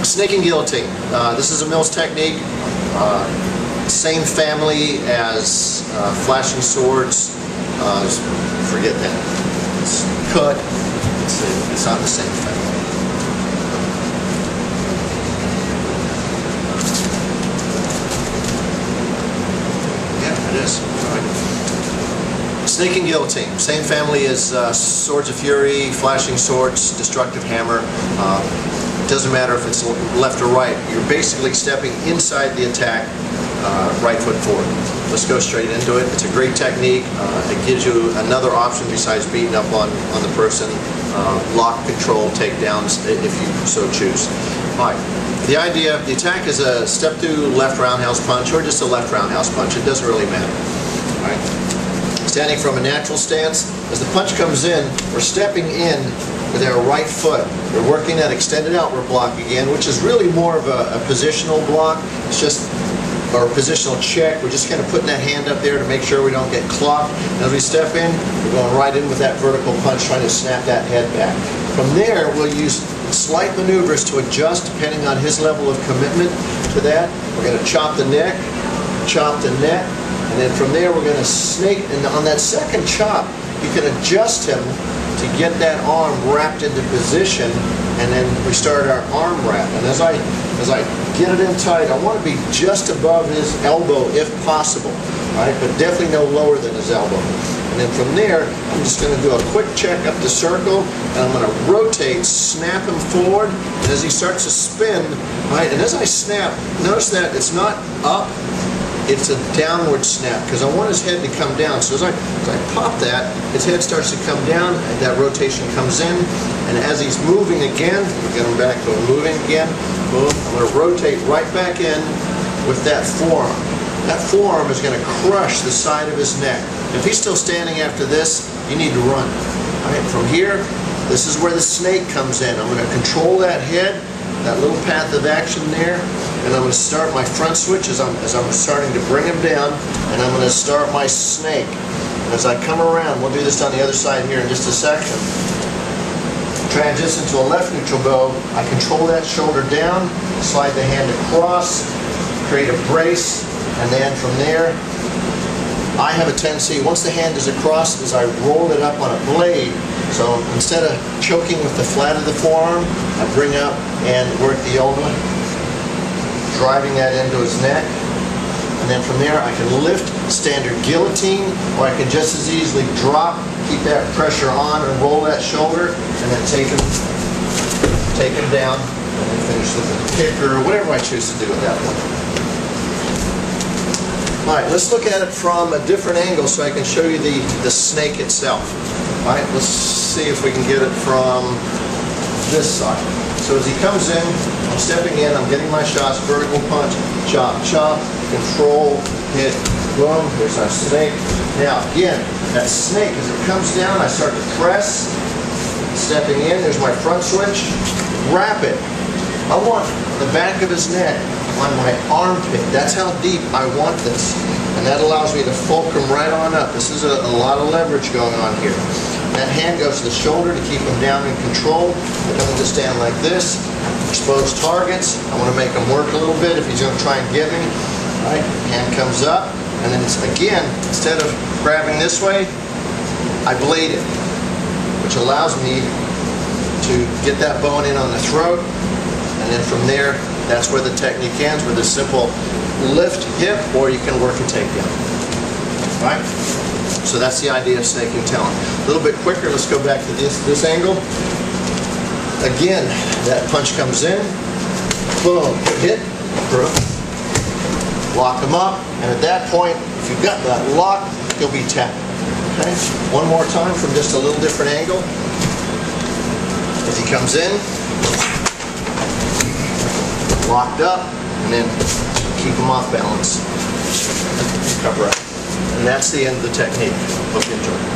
Snake and guillotine. This is a Mills technique. Same family as flashing swords. Forget that. It's cut. It's not the same family. Yeah, it is. Snake and guillotine. Same family as Swords of Fury, flashing swords, destructive hammer. Doesn't matter if it's left or right. You're basically stepping inside the attack, right foot forward. Let's go straight into it. It's a great technique. It gives you another option besides beating up on the person. Lock, control, takedowns if you so choose. All right. The idea, the attack is a step through left roundhouse punch or just a left roundhouse punch. It doesn't really matter. All right. Standing from a natural stance, as the punch comes in, we're stepping in with our right foot. We're working that extended outward block again, which is really more of a positional block. It's just, or a positional check. We're just kind of putting that hand up there to make sure we don't get clocked. As we step in, we're going right in with that vertical punch, trying to snap that head back. From there, we'll use slight maneuvers to adjust depending on his level of commitment to that. We're going to chop the neck, chop the neck, and then from there we're going to snake, and on that second chop you can adjust him to get that arm wrapped into position, and then we start our arm wrap. And as I get it in tight, I want to be just above his elbow if possible, right? But definitely no lower than his elbow. And then from there, I'm just going to do a quick check up the circle, and I'm going to rotate, snap him forward, and as he starts to spin, right? And as I snap, notice that it's not up. It's a downward snap because I want his head to come down. So as I pop that, his head starts to come down, and that rotation comes in. And as he's moving again, we get him back to moving again. Boom! I'm going to rotate right back in with that forearm. That forearm is going to crush the side of his neck. If he's still standing after this, you need to run. All right, from here, this is where the snake comes in. I'm going to control that head, that little path of action there, and I'm going to start my front switch as I'm starting to bring him down, and I'm going to start my snake. And as I come around, we'll do this on the other side here in just a second. Transition to a left neutral bow. I control that shoulder down, slide the hand across, create a brace, and then from there, I have a tendency, once the hand is across, is I roll it up on a blade. So instead of choking with the flat of the forearm, I bring up and work the ulna, driving that into his neck. And then from there, I can lift standard guillotine, or I can just as easily drop, keep that pressure on, and roll that shoulder, and then take him down, and then finish with a kick or whatever I choose to do at that point. Alright, let's look at it from a different angle so I can show you the snake itself. Alright, let's see if we can get it from this side. So as he comes in, I'm stepping in, I'm getting my shots, vertical punch, chop, chop, control, hit, boom, there's our snake. Now again, that snake, as it comes down, I start to press, stepping in, there's my front switch, wrap it. I want the back of his neck on my armpit. That's how deep I want this. And that allows me to fulcrum right on up. This is a lot of leverage going on here. That hand goes to the shoulder to keep him down in control. I'm going to stand like this, expose targets. I want to make him work a little bit if he's going to try and get me. All right, hand comes up, and then it's, again, instead of grabbing this way, I blade it, which allows me to get that bone in on the throat. And then from there, that's where the technique ends, with a simple lift hip, or you can work a takedown. Right? So that's the idea of snake and talon. A little bit quicker, let's go back to this angle. Again, that punch comes in, boom, hit, lock him up, and at that point, if you've got that lock, he'll be tapped. Okay? One more time from just a little different angle. As he comes in, locked up, and then keep them off balance. Cover up. And that's the end of the technique. Hope you enjoy.